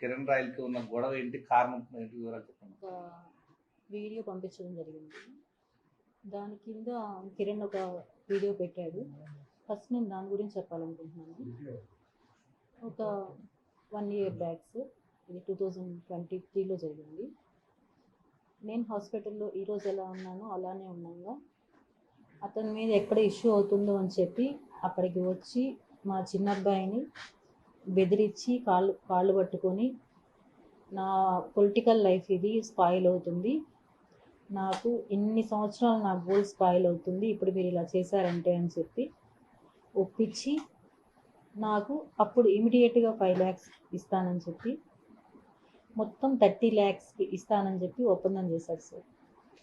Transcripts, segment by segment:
కిరణ్ రాయల్కి ఉన్న గొడవ ఏంటి, కారణం ఏంటి, వివరాలు చెప్పండి. ఒక వీడియో పంపించడం జరిగింది. దాని కింద కిరణ్ ఒక వీడియో పెట్టాడు. ఫస్ట్ నేను దాని గురించి చెప్పాలనుకుంటున్నాను. ఒక 1 year బ్యాక్స్, ఇది 2023లో జరిగింది. నేను హాస్పిటల్లో ఈరోజు ఎలా ఉన్నానో అలానే ఉన్నాగా, అతని మీద ఎక్కడ ఇష్యూ అవుతుందో అని చెప్పి అక్కడికి వచ్చి మా చిన్న అబ్బాయిని బెదిరించి కాళ్ళు పట్టుకొని, నా పొలిటికల్ లైఫ్ ఇది స్పాయిల్ అవుతుంది, నాకు ఇన్ని సంవత్సరాలు నా గోల్ స్పాయిల్ అవుతుంది, ఇప్పుడు మీరు ఇలా చేశారంటే అని చెప్పి ఒప్పించి నాకు అప్పుడు ఇమీడియట్గా 5 lakhs ఇస్తానని చెప్పి మొత్తం 30 lakhsకి ఇస్తానని చెప్పి ఒప్పందం చేశారు సార్.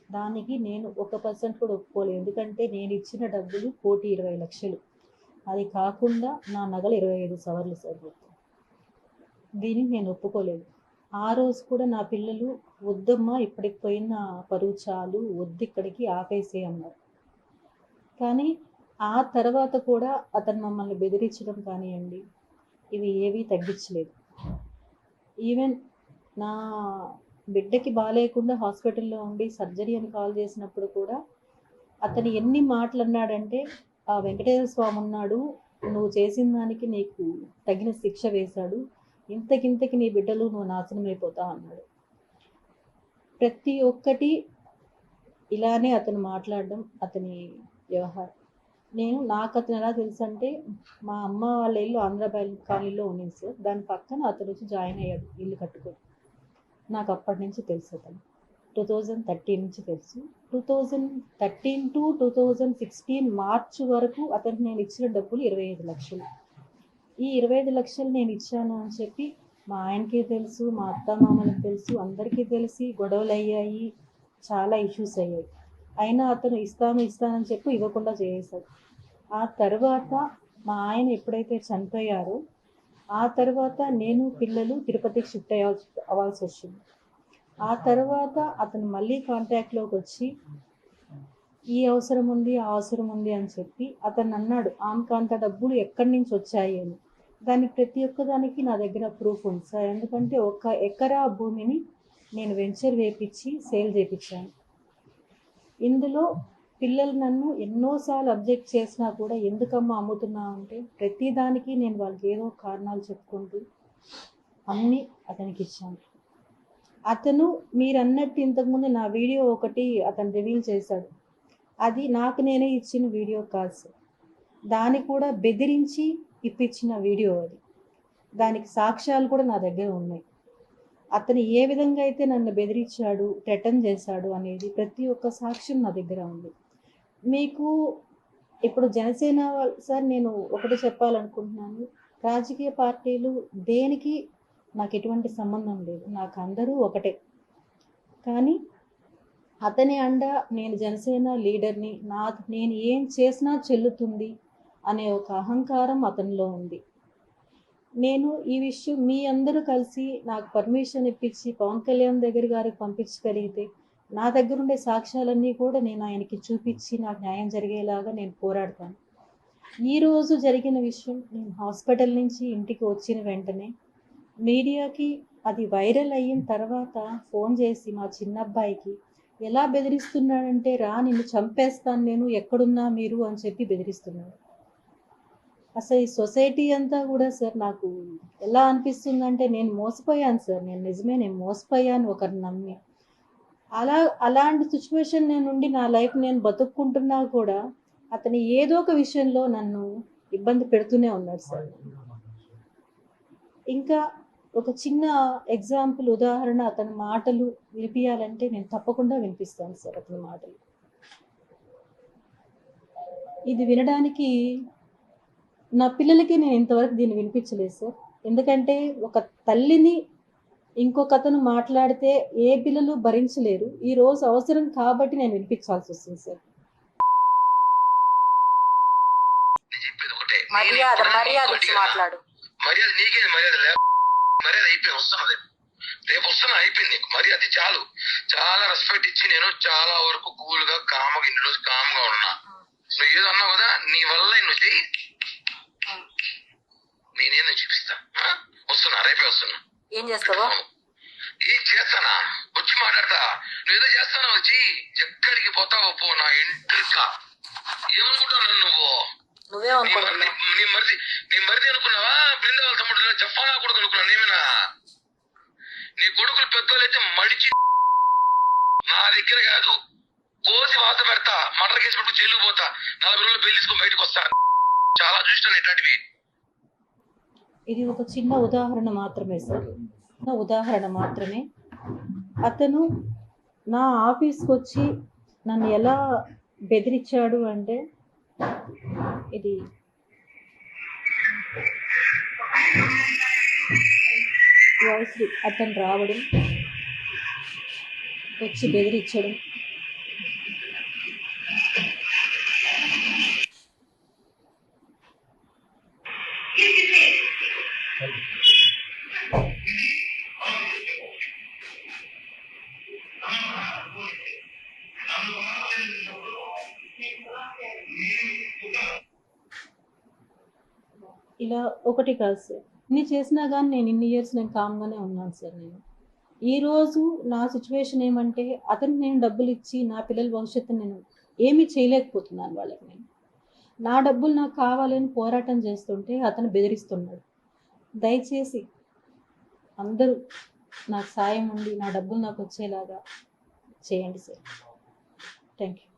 దానికి నేను 1% కూడా ఒప్పుకోలేదు. ఎందుకంటే నేను ఇచ్చిన డబ్బులు 1,20,00,000. అది కాకుండా నా నగలు 25 సవర్లు సార్. దీనికి నేను ఒప్పుకోలేదు. ఆ రోజు కూడా నా పిల్లలు వద్దమ్మా, ఇప్పటికి పోయిన పరువు చాలు, వద్దు, ఇక్కడికి ఆపేసే అన్నారు. కానీ ఆ తర్వాత కూడా అతను మమ్మల్ని బెదిరించడం కానివ్వండి, ఇవి ఏవీ తగ్గించలేదు. ఈవెన్ నా బిడ్డకి బాగాలేకుండా హాస్పిటల్లో ఉండి సర్జరీ అని కాల్ చేసినప్పుడు కూడా అతను ఎన్ని మాటలు అన్నాడంటే, ఆ వెంకటేశ్వర స్వామి ఉన్నాడు, నువ్వు చేసిన దానికి నీకు తగిన శిక్ష వేశాడు, ఇంతకింతకి నీ బిడ్డలు నువ్వు నాశనం అయిపోతా అన్నాడు. ప్రతి ఒక్కటి ఇలానే అతను మాట్లాడడం, అతని వ్యవహారం. నాకు అతను ఎలా తెలుసు అంటే, మా అమ్మ వాళ్ళ ఇల్లు ఆంధ్ర కాలనీలో ఉంది సార్. దాని పక్కన అతను వచ్చి జాయిన్ అయ్యాడు ఇల్లు కట్టుకొని. నాకు అప్పటి నుంచి తెలుసు అతను. 2013 నుంచి తెలుసు. 2013 to 2016 మార్చ్ వరకు అతనికి నేను ఇచ్చిన డబ్బులు 25 లక్షలు. ఈ 25 లక్షలు నేను ఇచ్చాను అని చెప్పి మా ఆయనకి తెలుసు, మా అత్తమామలకు తెలుసు, అందరికీ తెలిసి గొడవలు అయ్యాయి, చాలా ఇష్యూస్ అయ్యాయి. అయినా అతను ఇస్తానని చెప్పి ఇవ్వకుండా చేసేశాడు. ఆ తర్వాత మా ఆయన ఎప్పుడైతే చనిపోయారో ఆ తర్వాత నేను పిల్లలు తిరుపతికి షిఫ్ట్ అవ్వాల్సి వచ్చింది. ఆ తర్వాత అతను మళ్ళీ కాంటాక్ట్లోకి వచ్చి ఈ అవసరం ఉంది, ఆ అవసరం ఉంది అని చెప్పి అతను అన్నాడు, ఆమెకు అంత డబ్బులు ఎక్కడి నుంచి వచ్చాయి అని. దానికి ప్రతి ఒక్కదానికి నా దగ్గర ప్రూఫ్ ఉంది సార్. ఎందుకంటే 1 ఎకరా భూమిని నేను వెంచర్ వేపించి సేల్ చేయించాను. ఇందులో పిల్లలు నన్ను ఎన్నోసార్లు అబ్జెక్ట్ చేసినా కూడా, ఎందుకమ్మా అమ్ముతున్నావు అంటే, ప్రతిదానికి నేను వాళ్ళకి ఏదో కారణాలు చెప్పుకుంటూ అన్నీ అతనికి ఇచ్చాను. అతను మీరు అన్నట్టు ఇంతకుముందు నా వీడియో ఒకటి అతను రివీల్ చేశాడు. అది నాకు నేనే ఇచ్చిన వీడియో కాదు సార్. దాన్ని కూడా బెదిరించి ఇప్పించిన వీడియో అది. దానికి సాక్ష్యాలు కూడా నా దగ్గర ఉన్నాయి. అతను ఏ విధంగా అయితే నన్ను బెదిరించాడు, థ్రెటన్ చేశాడు అనేది ప్రతి ఒక్క సాక్ష్యం నా దగ్గర ఉంది. మీకు ఇప్పుడు జనసేన సార్, నేను ఒకటి చెప్పాలనుకుంటున్నాను. రాజకీయ పార్టీలు దేనికి నాకు ఎటువంటి సంబంధం లేదు, నాకు అందరూ ఒకటే. కానీ అతని అండ నేను జనసేన లీడర్ని, నేను ఏం చేసినా చెల్లుతుంది అనే ఒక అహంకారం అతనిలో ఉంది. నేను ఈ విషయం మీ అందరూ కలిసి నాకు పర్మిషన్ ఇప్పించి పవన్ కళ్యాణ్ గారికి పంపించగలిగితే, నా దగ్గర ఉండే సాక్ష్యాలన్నీ కూడా నేను ఆయనకి చూపించి నాకు న్యాయం జరిగేలాగా నేను పోరాడతాను. ఈరోజు జరిగిన విషయం, నేను హాస్పిటల్ నుంచి ఇంటికి వచ్చిన వెంటనే మీడియాకి అది వైరల్ అయిన తర్వాత ఫోన్ చేసి మా చిన్న అబ్బాయికి ఎలా బెదిరిస్తున్నాడంటే, రా నిన్ను చంపేస్తాను నేను, ఎక్కడున్నా మీరు అని చెప్పి బెదిరిస్తున్నాడు. అసలు ఈ సొసైటీ అంతా కూడా సార్ నాకు ఎలా అనిపిస్తుందంటే, నేను మోసపోయాను సార్. నేను మోసపోయాను ఒకరిని నమ్మి. అలాంటి సిచ్యువేషన్ నుండి నా లైఫ్ నేను బతుక్కుంటున్నా కూడా అతను ఏదో ఒక విషయంలో నన్ను ఇబ్బంది పెడుతూనే ఉన్నాడు సార్. ఇంకా ఒక చిన్న ఎగ్జాంపుల్, ఉదాహరణ, అతని మాటలు వినిపించాలంటే నేను తప్పకుండా వినిపిస్తాను సార్. అతని మాటలు ఇది వినడానికి నా పిల్లలకి నేను ఇంతవరకు దీన్ని వినిపించలేదు సార్. ఎందుకంటే ఒక తల్లిని ఇంకొక అతను మాట్లాడితే ఏ పిల్లలు భరించలేరు. ఈ రోజు అవసరం కాబట్టి నేను వినిపించాల్సి వస్తుంది సార్. మాట్లాడు. మర్యాద నీకే, మర్యాద అయిపోయింది, వస్తున్నది రేపు వస్తున్నా, అయిపోయింది మర్యాద చాలు. చాలా రెస్పెక్ట్ ఇచ్చి నేను చాలా వరకు కూల్ గా కామ్గా ఇన్ని రోజు కామ్గా ఉన్నా. నువ్వు ఏదో అన్నావు కదా, నీ వల్ల నువ్వు చెయ్యి, నేనేదో చూపిస్తా. వస్తున్నా, రేపే వస్తున్నా. ఏం చేస్తావా? ఏం చేస్తానా? వచ్చి మాట్లాడతా. నువ్వేదో చేస్తానా? వచ్చి ఎక్కడికి పోతావో పో. నా ఎంట్రిక ఏమనుకుంటావు నువ్వు? నువ్వేమనుకుంటున్నావు? నీ మరిది అనుకున్నావా? బృందావల తమ్ముడు జఫానా కొడుకు అనుకున్నావు నేమేనా? నీ కొడుకులు పెద్దోళ్ళైతే మడిచి నా దగ్గర కాదు, కోసి వాత పెడతా. మటర్ కేసు పెట్టుకు జైలుకు పోతా. 40 రోజులు బెయిల్ తీసుకుని బయటకు వస్తా. చాలా చూస్తాను ఇట్లాంటివి. ఇది ఒక చిన్న ఉదాహరణ మాత్రమే సార్, చిన్న ఉదాహరణ మాత్రమే. అతను నా ఆఫీస్కి వచ్చి నన్ను ఎలా బెదిరించాడు అంటే, ఇది వాయిస్ అతను రావడం, వచ్చి బెదిరించడం, ఇలా ఒకటి కాదు సార్. ఇన్ని చేసినా కానీ నేను ఇన్ని ఇయర్స్ నేను కామ్గానే ఉన్నాను సార్. నేను ఈరోజు నా సిచ్యువేషన్ ఏమంటే, అతనికి నేను డబ్బులు ఇచ్చి నా పిల్లల భవిష్యత్తు నేను ఏమీ చేయలేకపోతున్నాను వాళ్ళకి. నేను నా డబ్బులు నాకు కావాలని పోరాటం చేస్తుంటే అతను బెదిరిస్తున్నాడు. దయచేసి అందరూ నాకు సాయం ఉండి నా డబ్బులు నాకు వచ్చేలాగా చేయండి సార్. Thank you.